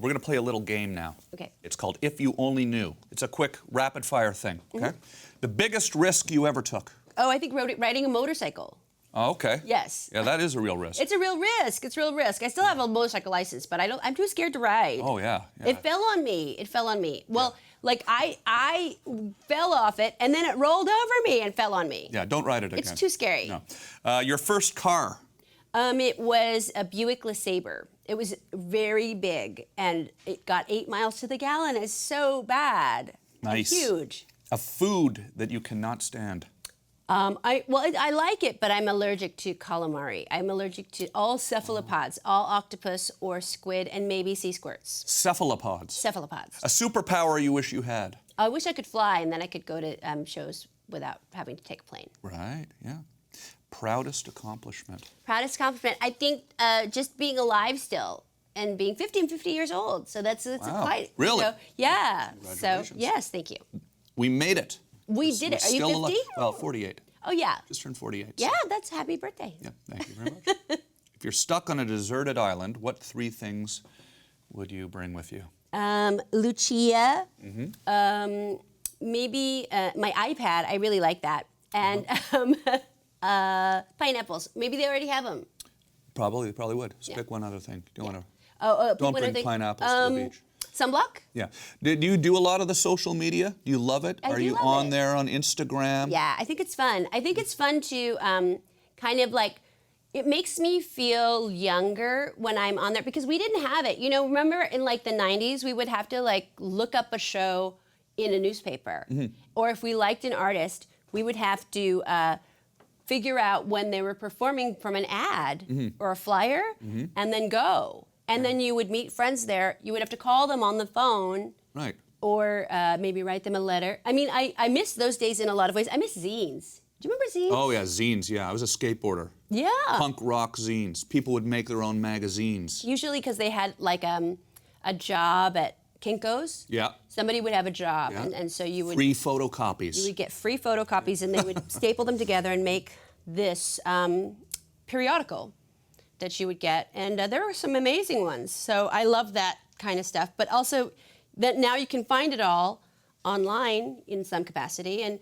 We're going to play a little game now. Okay. It's called If You Only Knew. It's a quick, rapid-fire thing, okay? The biggest risk you ever took? Oh, I think riding a motorcycle. Oh, okay. Yes. Yeah, that is a real risk. It's a real risk. It's a real risk. I still have a motorcycle license, but I'm too scared to ride. Oh, yeah. It fell on me. It fell on me. Well, like I fell off it, and then it rolled over me and fell on me. Yeah, don't ride it again. It's too scary. No. Your first car? It was a Buick LeSabre. It was very big, and it got 8 miles to the gallon. It's so bad. Nice. And huge. A food that you cannot stand? I like it, but I'm allergic to calamari. I'm allergic to all cephalopods, all octopus or squid, and maybe sea squirts. Cephalopods? Cephalopods. A superpower you wish you had? I wish I could fly, and then I could go to shows without having to take a plane. Right, yeah. Proudest accomplishment? Proudest accomplishment, I think just being alive still and being 50 years old. So that's Wow. quite... Really? You know, yeah. Congratulations. So, yes, thank you. We made it. We did it. Are you 50? Well, 48. Oh, yeah. Just turned 48. Yeah, that's happy birthday. Yeah, thank you very much. If you're stuck on a deserted island, what 3 things would you bring with you? Lucia. Maybe my iPad. I really like that. And pineapples. Maybe they already have them. Probably would. Just pick one other thing. Don't want to. Don't bring pineapples to the beach. Sunblock? Yeah. Do you do a lot of the social media? Do you love it? Are you on there on Instagram? Yeah, I think it's fun. I think it's fun to kind of like, it makes me feel younger when I'm on there because we didn't have it. You know, remember in like the 90s, we would have to like look up a show in a newspaper. Or if we liked an artist, we would have to figure out when they were performing from an ad or a flyer and then go. And then you would meet friends there. You would have to call them on the phone. Right. Or maybe write them a letter. I mean, I miss those days in a lot of ways. I miss zines. Do you remember zines? Oh, yeah, zines, yeah. I was a skateboarder. Yeah. Punk rock zines. People would make their own magazines. Usually because they had like a job at Kinko's. Yeah. Somebody would have a job, and so you would... Free photocopies. You would get free photocopies, and they would staple them together and make this periodical that you would get. And there were some amazing ones. So I love that kind of stuff. But also that now you can find it all online in some capacity. And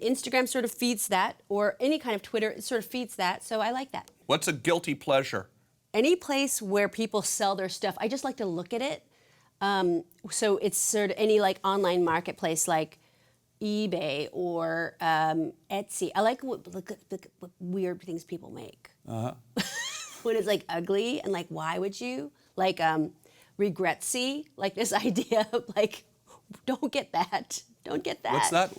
Instagram sort of feeds that, or any kind of Twitter, it sort of feeds that. So I like that. What's a guilty pleasure? Any place where people sell their stuff, I just like to look at it. So it's sort of any like online marketplace like eBay or Etsy. I like what weird things people make. When it's like ugly and like, why would you? Like Regretsy, like this idea of like, don't get that. Don't get that. What's that?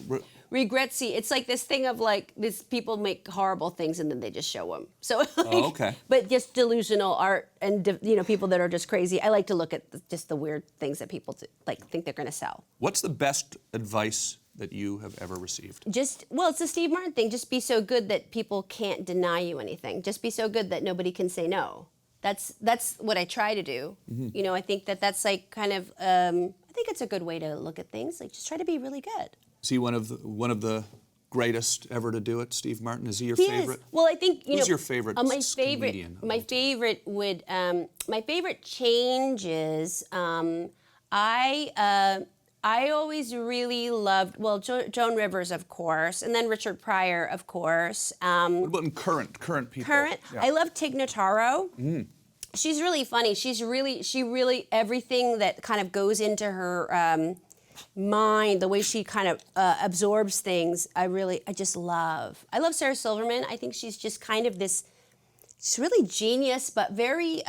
Regretsy. It's like this thing of like, this people make horrible things and then they just show them. So like, okay. But just delusional art and people that are just crazy. I like to look at just the weird things that people like think they're going to sell. What's the best advice that you have ever received? Well, it's the Steve Martin thing. Just be so good that people can't deny you anything. Just be so good that nobody can say no. That's what I try to do. You know, I think that's like kind of, I think it's a good way to look at things. Like just try to be really good. Is he one of the greatest ever to do it, Steve Martin? Is he your favorite? Is. Well, I think Who's your favorite comedian? My favorite would my favorite changes. I always really loved Joan Rivers, of course, and then Richard Pryor, of course. What about in current people? Current. Yeah. I love Tig Notaro. She's really funny. She really everything that kind of goes into her mind, the way she kind of absorbs things, I just love. I love Sarah Silverman. I think she's just kind of this, she's really genius, but very,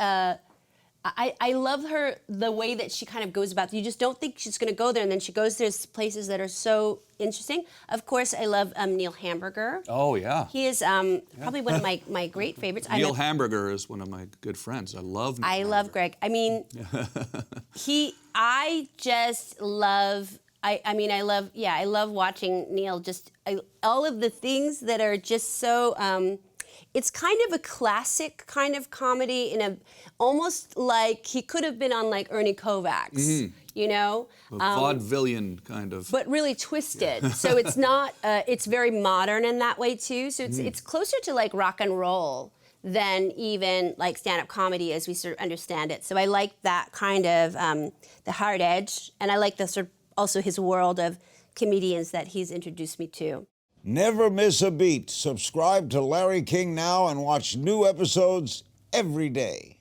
I love her, the way that she kind of goes about, you just don't think she's going to go there, and then she goes to places that are so interesting. Of course, I love Neil Hamburger. Oh, yeah. He is probably one of my great favorites. Neil Hamburger is one of my good friends. I love Neil Hamburger. Love Greg. I mean, I love watching Neil all of the things that are just so, it's kind of a classic kind of comedy almost like he could have been on like Ernie Kovacs, you know? A vaudevillian kind of. But really twisted. Yeah. So it's not, it's very modern in that way too. So it's closer to like rock and roll than even like stand-up comedy as we sort of understand it. So I like that kind of the hard edge, and I like the sort of also his world of comedians that he's introduced me to. Never miss a beat. Subscribe to Larry King now and watch new episodes every day.